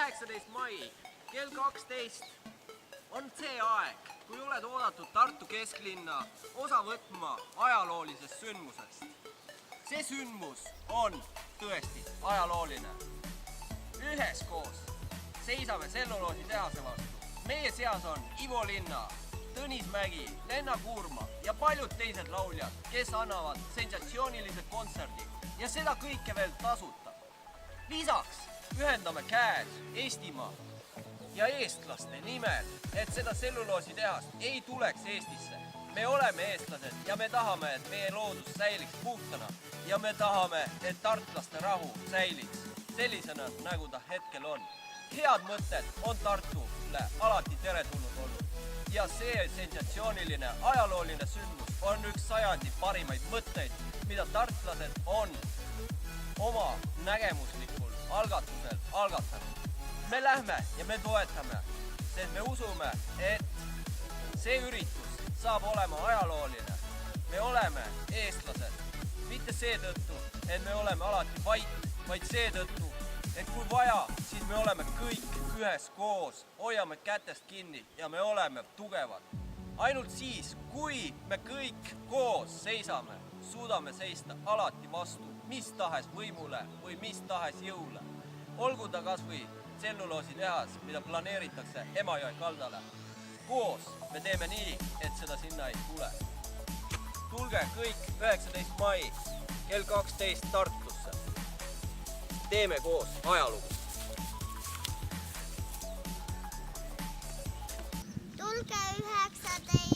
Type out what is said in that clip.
19. mai kell 12 on see aeg, kui oled oodatud Tartu kesklinna osa võtma ajaloolisest sündmusest. See sündmus on tõesti ajalooline. Üheskoos seisame tselluloositehase vastu. Meie seas on Ivo Linna, Tõnis Mägi, Lenna Kuurma ja paljud teised lauljad, kes annavad sensatsioonilise kontserdi ja seda kõike veel tasuta. Lisaks ühendame käed Eestimaa ja eestlaste nimel, et seda tselluloositehast ei tuleks Eestisse. Me oleme eestlased ja me tahame, et meie loodus säiliks puhtana ja me tahame, et tartlaste rahu säiliks sellisena, nagu ta hetkel on. Head mõtted on Tartule alati teretulnud olnud ja see sensatsiooniline ajalooline sündmus on üks sajandi parimaid mõtteid, mida tartlased on oma nägemuslikul algatusel algatanud. Me lähme ja me toetame, sest me usume, et see üritus saab olema ajalooline. Me oleme eestlased, mitte seetõttu, et me oleme alati vait, vaid seetõttu, et kui vaja, siis me oleme kõik üheskoos, hoiame kätest kinni ja me oleme tugevad. Ainult siis, kui me kõik koos seisame, suudame seista alati vastu mis tahes võimule või mis tahes jõule. Olgu ta kas või tselluloositehas, mida planeeritakse Emajõe kaldale. Koos me teeme nii, et seda sinna ei tule. Tulge kõik 19. mai kell 12 Tartusse. Teeme koos ajalugu. Tulge 19.